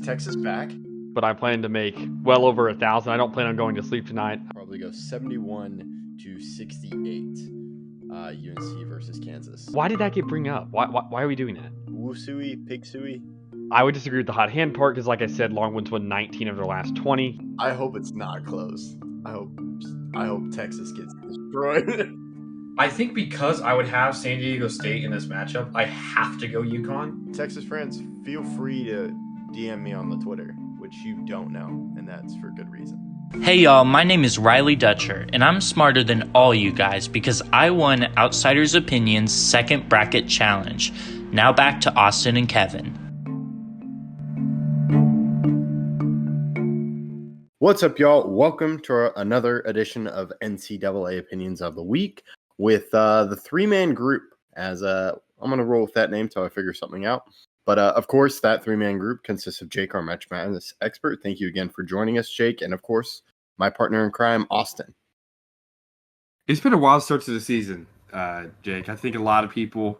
Texas back. But I plan to make well over 1,000. I don't plan on going to sleep tonight. Probably go 71-68. UNC versus Kansas. Why did that get bring up? Why are we doing that? Woo-sooey, pig-sooey. I would disagree with the hot hand part because, like I said, Longhorns won 19 of their last 20. I hope it's not close. I hope Texas gets destroyed. I think because I would have San Diego State in this matchup, I have to go UConn. Texas friends, feel free to DM me on the Twitter, which you don't know, and that's for good reason. Hey y'all, my name is Riley Dutcher, and I'm smarter than all you guys because I won Outsiders Opinions Second Bracket Challenge. Now back to Austin and Kevin. What's up, y'all? Welcome to another edition of NCAA Opinions of the Week with the three-man group. I'm going to roll with that name till I figure something out. But, of course, that three-man group consists of Jake, our Match Madness expert. Thank you again for joining us, Jake. And, of course, my partner in crime, Austin. It's been a wild start to the season, Jake. I think a lot of people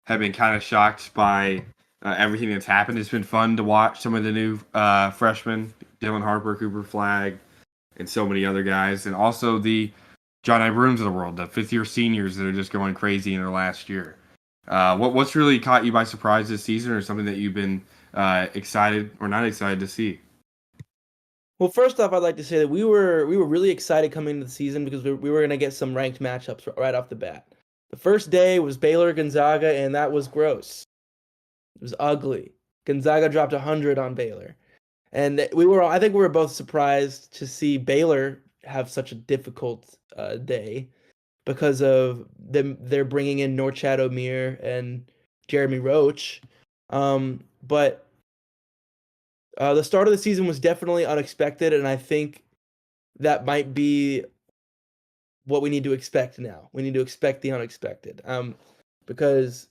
have been kind of shocked by everything that's happened. It's been fun to watch some of the new freshmen, Dylan Harper, Cooper Flagg, and so many other guys. And also the John I. Brooms of the world, the fifth-year seniors that are just going crazy in their last year. What's really caught you by surprise this season, or something that you've been excited or not excited to see? Well, first off, I'd like to say that we were really excited coming into the season because we were going to get some ranked matchups right off the bat. The first day was Baylor-Gonzaga, and that was gross. It was ugly. Gonzaga dropped 100 on Baylor. And I think we were both surprised to see Baylor have such a difficult day because of they're bringing in Norchad Omier and Jeremy Roach. But the start of the season was definitely unexpected, and I think that might be what we need to expect now. We need to expect the unexpected. Because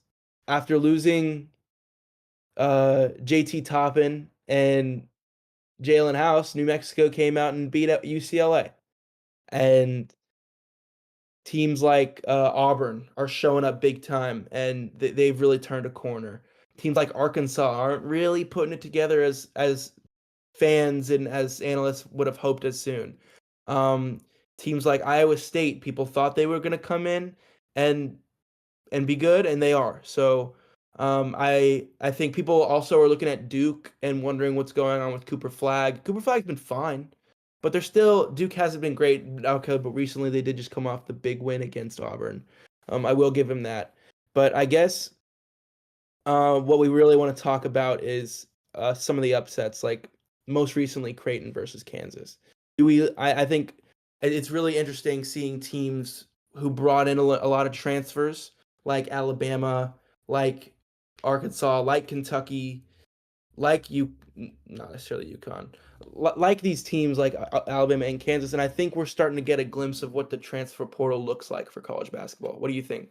after losing JT Toppin and Jalen House, New Mexico came out and beat up UCLA. And teams like Auburn are showing up big time, and they've really turned a corner. Teams like Arkansas aren't really putting it together as fans and as analysts would have hoped as soon. Teams like Iowa State, people thought they were going to come in and be good, and they are. So I think people also are looking at Duke and wondering what's going on with Cooper Flagg. Cooper Flagg's been fine, but Duke hasn't been great. Okay, but recently they did just come off the big win against Auburn. I will give him that. But I guess what we really want to talk about is some of the upsets, like most recently Creighton versus Kansas. I think it's really interesting seeing teams who brought in a lot of transfers, like Alabama, like Arkansas, like Kentucky, not necessarily UConn, like these teams like Alabama and Kansas. And I think we're starting to get a glimpse of what the transfer portal looks like for college basketball. What do you think?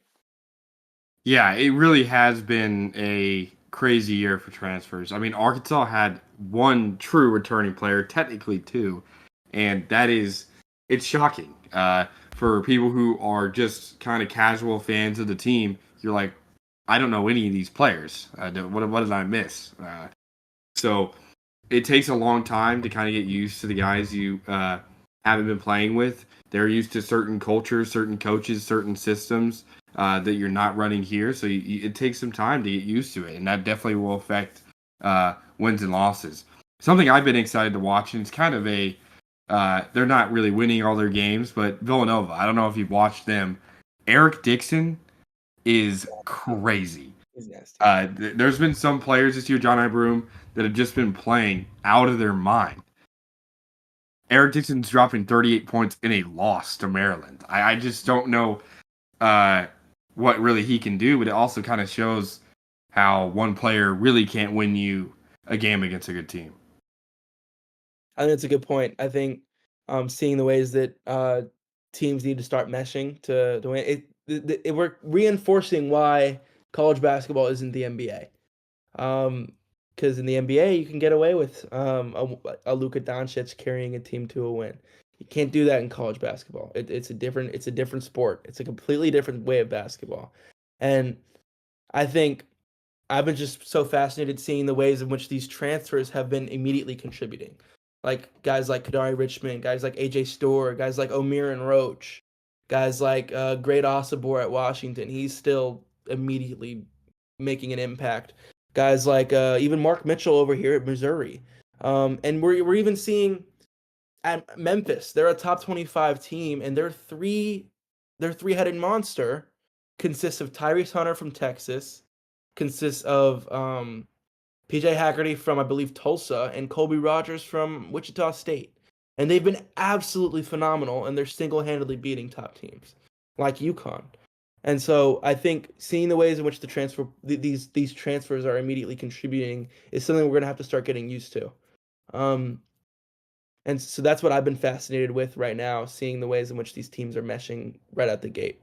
Yeah, it really has been a crazy year for transfers. I mean, Arkansas had one true returning player, technically two, and it's shocking. For people who are just kind of casual fans of the team, you're like, I don't know any of these players. What did I miss? So it takes a long time to kind of get used to the guys you haven't been playing with. They're used to certain cultures, certain coaches, certain systems that you're not running here. So it takes some time to get used to it, and that definitely will affect wins and losses. Something I've been excited to watch, and it's kind of they're not really winning all their games, but Villanova, I don't know if you've watched them. Eric Dixon is crazy. He's nasty. There's been some players this year, John I. Broom, that have just been playing out of their mind. Eric Dixon's dropping 38 points in a loss to Maryland. I just don't know what really he can do, but it also kind of shows how one player really can't win you a game against a good team. I think that's a good point. I think seeing the ways that teams need to start meshing to win we're reinforcing why college basketball isn't the NBA. Because in the NBA you can get away with a Luka Doncic carrying a team to a win. You can't do that in college basketball. It's a different sport. It's a completely different way of basketball. And I think I've been just so fascinated seeing the ways in which these transfers have been immediately contributing. Like guys like Kadari Richmond, guys like AJ Storr, guys like O'Meara and Roach, guys like Great Osabor at Washington. He's still immediately making an impact. Guys like even Mark Mitchell over here at Missouri. And we're even seeing at Memphis, they're a top 25 team, and their three-headed monster consists of Tyrese Hunter from Texas, consists of PJ Haggerty from, I believe, Tulsa, and Colby Rogers from Wichita State. And they've been absolutely phenomenal, and they're single-handedly beating top teams like UConn. And so I think seeing the ways in which these transfers are immediately contributing is something we're going to have to start getting used to. And so that's what I've been fascinated with right now, seeing the ways in which these teams are meshing right out the gate.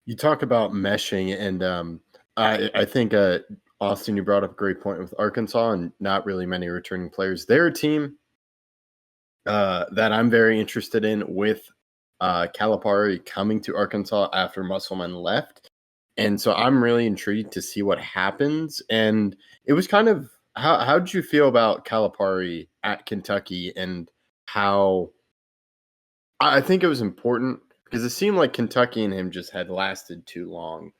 You talk about meshing, and I think Austin, you brought up a great point with Arkansas and not really many returning players. They're a team that I'm very interested in with Calipari coming to Arkansas after Musselman left. And so I'm really intrigued to see what happens. And it was kind of, how did you feel about Calipari at Kentucky, and how I think it was important because it seemed like Kentucky and him just had lasted too long,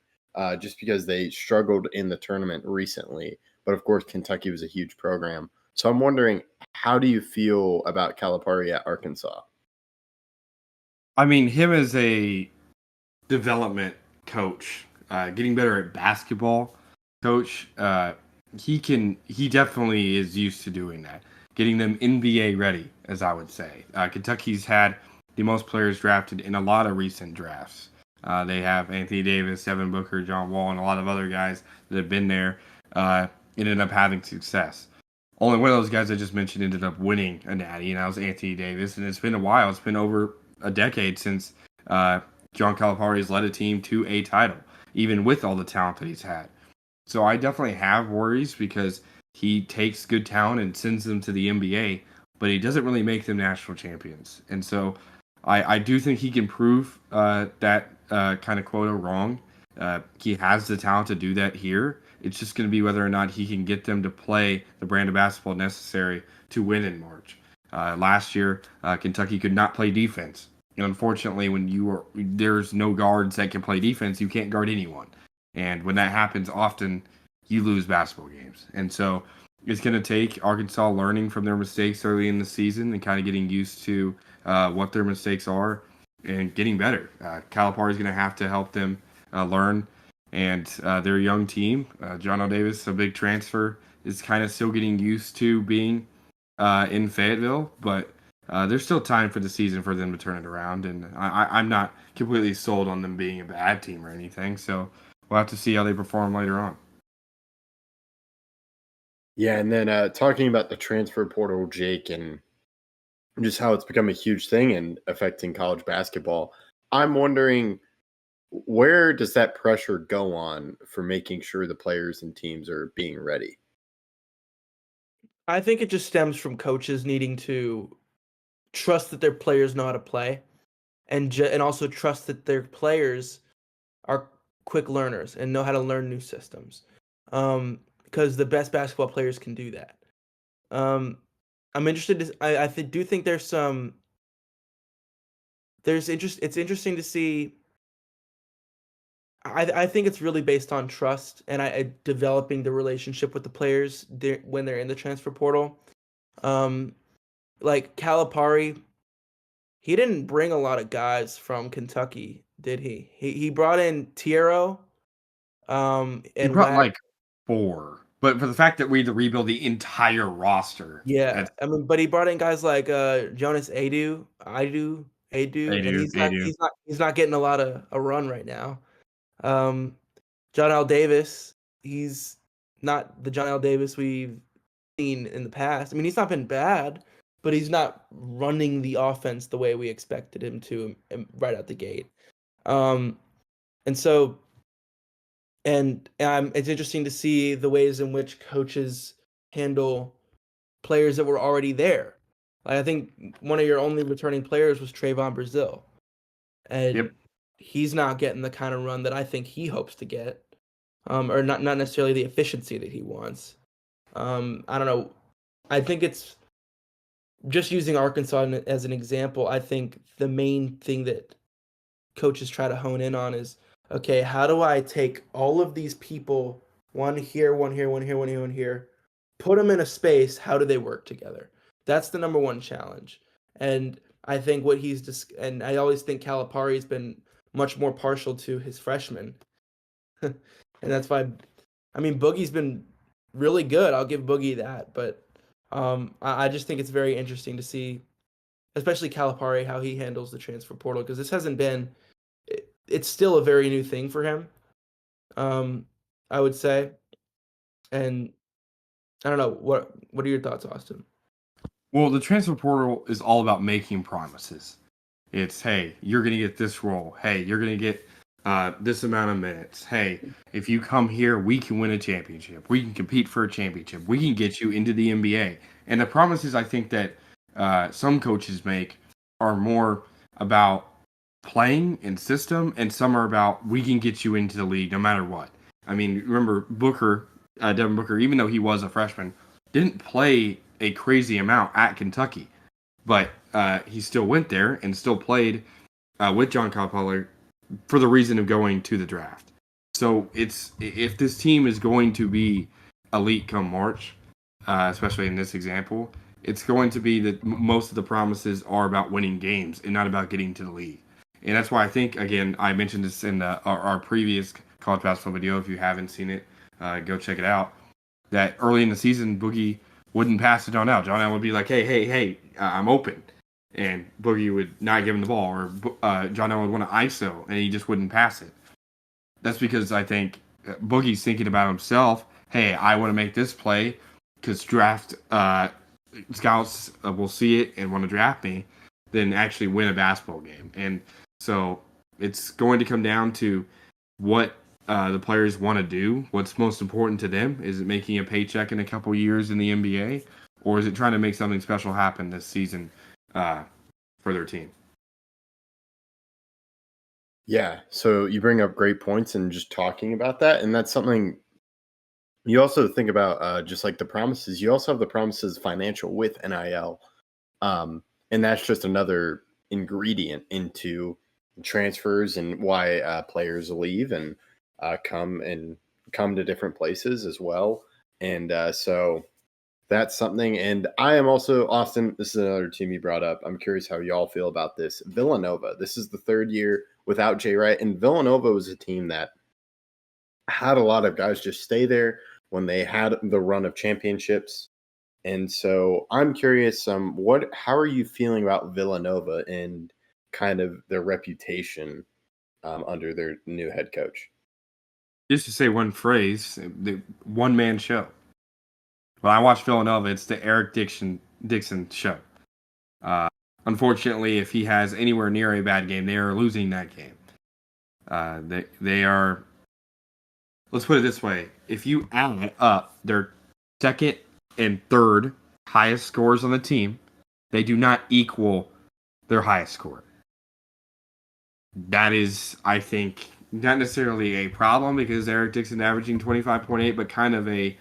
just because they struggled in the tournament recently. But of course, Kentucky was a huge program. So I'm wondering, how do you feel about Calipari at Arkansas? I mean, him as a development coach, getting better at basketball coach, he definitely is used to doing that, getting them NBA ready, as I would say. Kentucky's had the most players drafted in a lot of recent drafts. They have Anthony Davis, Devin Booker, John Wall, and a lot of other guys that have been there, ended up having success. Only one of those guys I just mentioned ended up winning a natty, and that was Anthony Davis. And it's been a while. It's been over a decade since John Calipari has led a team to a title, even with all the talent that he's had. So I definitely have worries because he takes good talent and sends them to the NBA, but he doesn't really make them national champions. And so I do think he can prove that kind of quota wrong. He has the talent to do that here. It's just going to be whether or not he can get them to play the brand of basketball necessary to win in March. Last year, Kentucky could not play defense. And unfortunately, when there's no guards that can play defense, you can't guard anyone. And when that happens, often you lose basketball games. And so it's going to take Arkansas learning from their mistakes early in the season and kind of getting used to what their mistakes are and getting better. Calipari is going to have to help them learn. And they're a young team. John L. Davis, a big transfer, is kind of still getting used to being in Fayetteville. But there's still time for the season for them to turn it around. And I'm not completely sold on them being a bad team or anything. So we'll have to see how they perform later on. Yeah, and then talking about the transfer portal, Jake, and just how it's become a huge thing and affecting college basketball, I'm wondering, where does that pressure go on for making sure the players and teams are being ready? I think it just stems from coaches needing to trust that their players know how to play, and also trust that their players are quick learners and know how to learn new systems. Because the best basketball players can do that. I'm interested. I do think there's interest. It's interesting to see. I think it's really based on trust and developing the relationship with the players when they're in the transfer portal. Like Calipari, he didn't bring a lot of guys from Kentucky, did he? He brought in Tiero. He brought like 4. But for the fact that we had to rebuild the entire roster. Yeah. I mean, but he brought in guys like Jonas Adu, and he's not getting a lot of a run right now. John L. Davis, he's not the John L. Davis we've seen in the past. I mean, he's not been bad, but he's not running the offense the way we expected him to right out the gate. And it's interesting to see the ways in which coaches handle players that were already there. Like, I think one of your only returning players was Trayvon Brazile. And he's not getting the kind of run that I think he hopes to get. or not necessarily the efficiency that he wants. I don't know. I think it's just using Arkansas as an example. I think the main thing that coaches try to hone in on is, okay, how do I take all of these people, one here, one here, one here, one here, one here, put them in a space, how do they work together? That's the number one challenge. And I think and I always think Calipari's been much more partial to his freshmen. And that's why, I mean, Boogie's been really good. I'll give Boogie that. But I just think it's very interesting to see, especially Calipari, how he handles the transfer portal, because this hasn't been, it's still a very new thing for him, I would say. And I don't know, what are your thoughts, Austin? Well, the transfer portal is all about making promises. It's, hey, you're going to get this role. Hey, you're going to get this amount of minutes. Hey, if you come here, we can win a championship. We can compete for a championship. We can get you into the NBA. And the promises I think that some coaches make are more about playing and system, and some are about we can get you into the league no matter what. I mean, remember Devin Booker, even though he was a freshman, didn't play a crazy amount at Kentucky, but he still went there and still played with John Calipari for the reason of going to the draft. So if this team is going to be elite come March, especially in this example, it's going to be that most of the promises are about winning games and not about getting to the league. And that's why I think, again, I mentioned this in our previous college basketball video. If you haven't seen it, go check it out. That early in the season, Boogie wouldn't pass it on out. John Allen would be like, hey, I'm open. And Boogie would not give him the ball. Or John Allen would want to ISO, and he just wouldn't pass it. That's because I think Boogie's thinking about himself. Hey, I want to make this play because draft scouts will see it and want to draft me, then actually win a basketball game. And so it's going to come down to what the players want to do. What's most important to them? Is it making a paycheck in a couple years in the NBA, or is it trying to make something special happen this season for their team? Yeah, so you bring up great points and just talking about that, and that's something you also think about, just like the promises. You also have the promises financial with NIL, and that's just another ingredient into transfers and why players leave and come to different places as well. And so that's something. And I am also, Austin, this is another team you brought up. I'm curious how y'all feel about this. Villanova. This is the third year without Jay Wright, and Villanova was a team that had a lot of guys just stay there when they had the run of championships. And so I'm curious, how are you feeling about Villanova and kind of their reputation under their new head coach? Just to say one phrase, the one-man show. When I watch Villanova, it's the Eric Dixon show. Unfortunately, if he has anywhere near a bad game, they are losing that game. They are. Let's put it this way: if you add up their second and third highest scores on the team, they do not equal their highest score. That is, I think, not necessarily a problem because Eric Dixon averaging 25.8, but kind of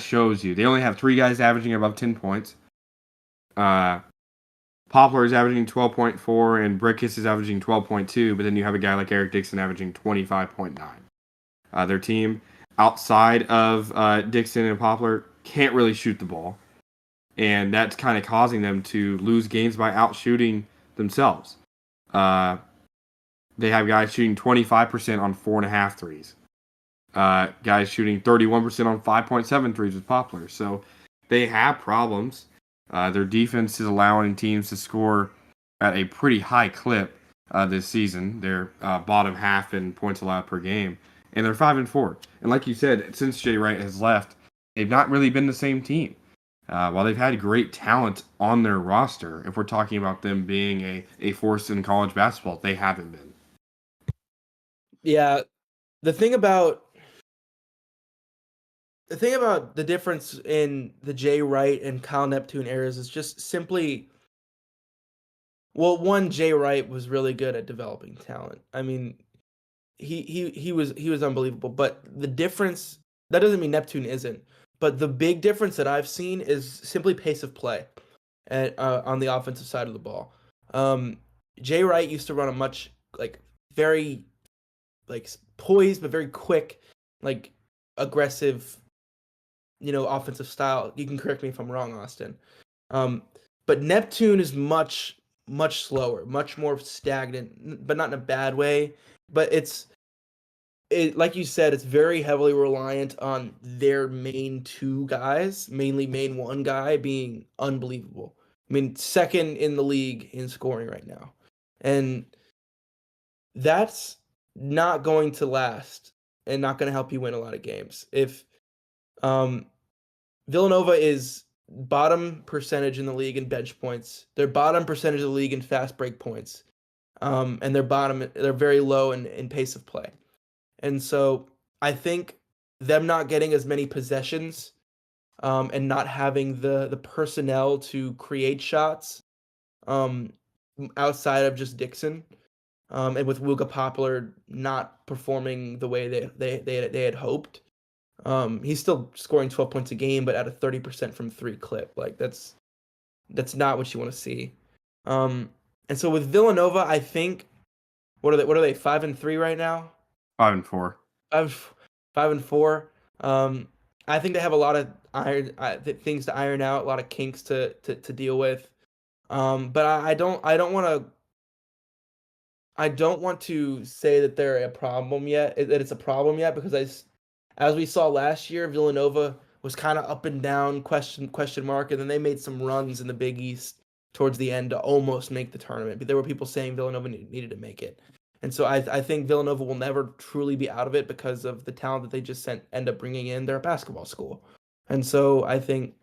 shows you. They only have 3 guys averaging above 10 points. Poplar is averaging 12.4 and Brickus is averaging 12.2, but then you have a guy like Eric Dixon averaging 25.9. Their team outside of Dixon and Poplar can't really shoot the ball, and that's kind of causing them to lose games by outshooting themselves. They have guys shooting 25% on 4.5 threes. Guys shooting 31% on 5.7 threes with Poplar. So they have problems. Their defense is allowing teams to score at a pretty high clip this season. They're bottom half in points allowed per game, and they're 5-4. And like you said, since Jay Wright has left, they've not really been the same team. While they've had great talent on their roster, if we're talking about them being a force in college basketball, they haven't been. Yeah, the thing about the difference in the Jay Wright and Kyle Neptune eras is just simply, well, one, Jay Wright was really good at developing talent. I mean, he was unbelievable. But the difference, that doesn't mean Neptune isn't. But the big difference that I've seen is simply pace of play on the offensive side of the ball. Jay Wright used to run a much very poised but very quick, aggressive, offensive style. You can correct me if I'm wrong, Austin. But Neptune is much slower, much more stagnant, but not in a bad way. But like you said, it's very heavily reliant on their main two guys, mainly main one guy being unbelievable. I mean, second in the league in scoring right now. And that's not going to last and not going to help you win a lot of games. If Villanova is bottom percentage in the league in bench points, they're bottom percentage of the league in fast break points, and they're very low in pace of play. And so I think them not getting as many possessions and not having the personnel to create shots outside of just Dixon, and with Wooga Poplar not performing the way they had hoped. He's still scoring 12 points a game, but at a 30% from three clip. That's not what you want to see. And so with Villanova, I think what are they 5-3 right now? 5-4. 5-4. I think they have a lot of things to iron out, a lot of kinks to deal with. But I don't want to say that they're a problem yet. That it's a problem yet, because as we saw last year, Villanova was kind of up and down, question mark, and then they made some runs in the Big East towards the end to almost make the tournament. But there were people saying Villanova needed to make it. And so I think Villanova will never truly be out of it because of the talent that they just end up bringing in. They're a basketball school. And so I think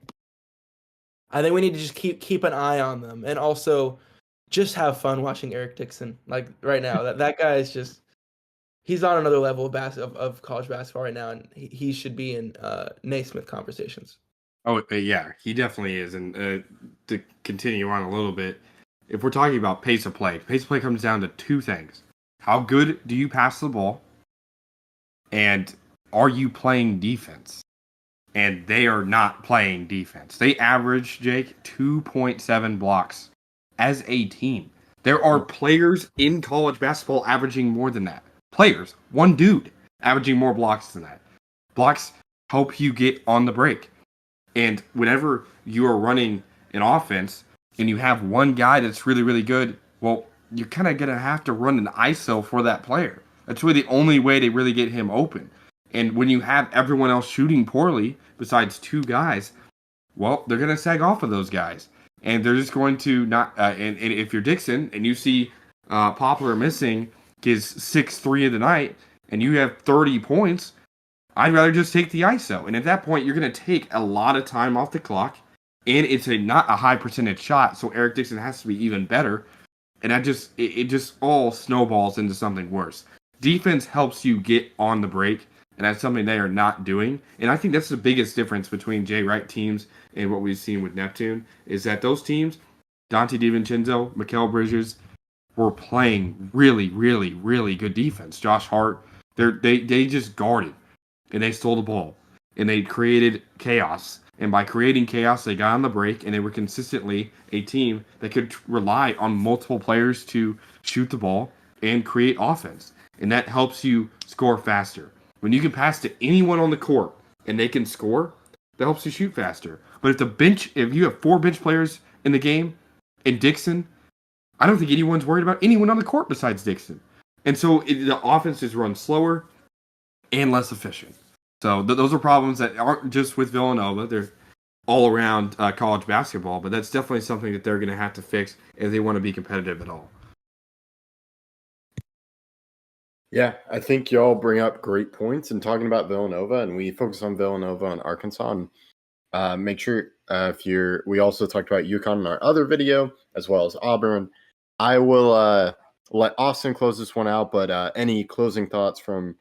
we need to just keep an eye on them, and also just have fun watching Eric Dixon. Right now, that guy is just, he's on another level of college basketball right now, and he should be in Naismith conversations. Oh, yeah, he definitely is. And to continue on a little bit, if we're talking about pace of play comes down to two things. How good do you pass the ball? And are you playing defense? And they are not playing defense. They average, Jake, 2.7 blocks as a team. There are players in college basketball averaging more than that. Players, one dude, averaging more blocks than that. Blocks help you get on the break. And whenever you are running an offense and you have one guy that's really, really good, well, you're kind of going to have to run an ISO for that player. That's really the only way to really get him open. And when you have everyone else shooting poorly, besides two guys, well, they're going to sag off of those guys. And they're just going to not, and if you're Dixon and you see Poplar missing his 6-3 of the night and you have 30 points, I'd rather just take the ISO. And at that point, you're going to take a lot of time off the clock, and it's not a high percentage shot, so Eric Dixon has to be even better. And it just all snowballs into something worse. Defense helps you get on the break, and that's something they are not doing. And I think that's the biggest difference between Jay Wright teams and what we've seen with Neptune, is that those teams, Dante DiVincenzo, Mikal Bridges, were playing really, really, really good defense. Josh Hart, they just guarded, and they stole the ball, and they created chaos. And by creating chaos, they got on the break, and they were consistently a team that could rely on multiple players to shoot the ball and create offense. And that helps you score faster. When you can pass to anyone on the court and they can score, that helps you shoot faster. But if you have 4 bench players in the game and Dixon, I don't think anyone's worried about anyone on the court besides Dixon. And so the offense just runs slower and less efficient. So those are problems that aren't just with Villanova. They're all around college basketball, but that's definitely something that they're going to have to fix if they want to be competitive at all. Yeah, I think y'all bring up great points in talking about Villanova, and we focus on Villanova and Arkansas. And make sure we also talked about UConn in our other video, as well as Auburn. I will let Austin close this one out, but any closing thoughts from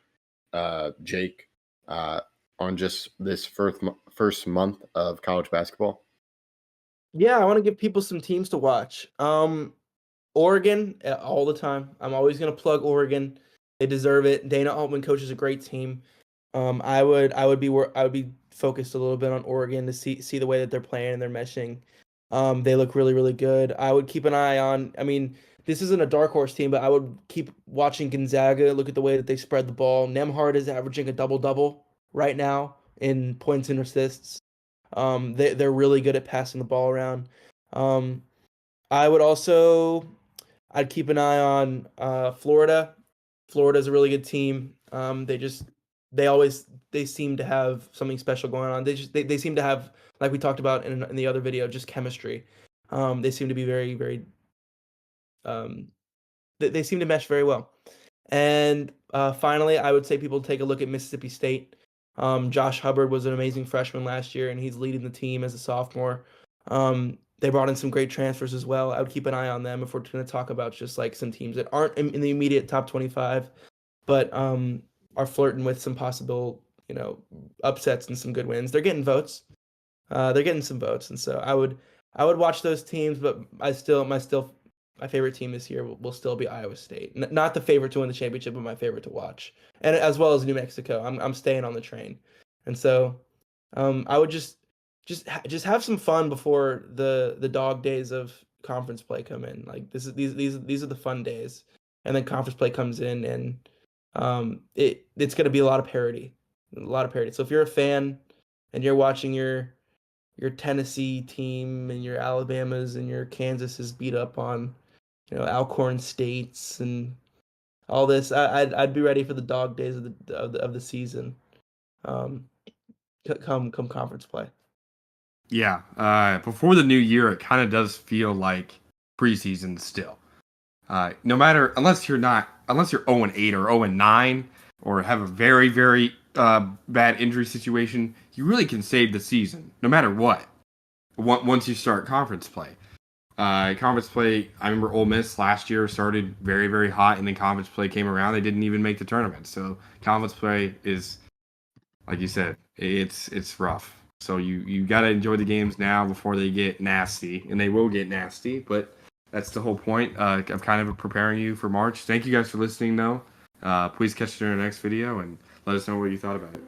Jake on just this first month of college basketball? Yeah, I want to give people some teams to watch. Oregon all the time. I'm always going to plug Oregon. They deserve it. Dana Altman coaches a great team. I would be focused a little bit on Oregon to see the way that they're playing and they're meshing. They look really, really good. I would keep an eye on. I mean, this isn't a dark horse team, but I would keep watching Gonzaga. Look at the way that they spread the ball. Nemhard is averaging a double-double right now in points and assists. They're really good at passing the ball around. I would also I'd keep an eye on Florida. Florida's a really good team. They seem to have something special going on. They seem to have, like we talked about in the other video, just chemistry. They seem to be very, very they seem to mesh very well. And finally, I would say people take a look at Mississippi State. Josh Hubbard was an amazing freshman last year, and he's leading the team as a sophomore. They brought in some great transfers as well. I would keep an eye on them if we're going to talk about just like some teams that aren't in the immediate top 25, but are flirting with some possible, upsets and some good wins. They're getting votes. They're getting some votes, and so I would watch those teams. But my favorite team this year will still be Iowa State. Not the favorite to win the championship, but my favorite to watch, and as well as New Mexico. I'm staying on the train, and so I would just have some fun before the dog days of conference play come in. Like these are the fun days, and then conference play comes in, and it's going to be a lot of parity. So if you're a fan and you're watching your Tennessee team and your Alabamas and your Kansases beat up on Alcorn States and all this, I'd be ready for the dog days of the season. Come conference play. Yeah, before the new year, it kind of does feel like preseason still. No matter, unless you're 0-8 or 0-9 or have a very, very bad injury situation, you really can save the season no matter what. Once you start conference play. Conference play, I remember Ole Miss last year started very, very hot, and then conference play came around. They didn't even make the tournament. So conference play is, like you said, it's rough. So you got to enjoy the games now before they get nasty, and they will get nasty. But that's the whole point of kind of preparing you for March. Thank you guys for listening, though. Please catch you in our next video, and let us know what you thought about it.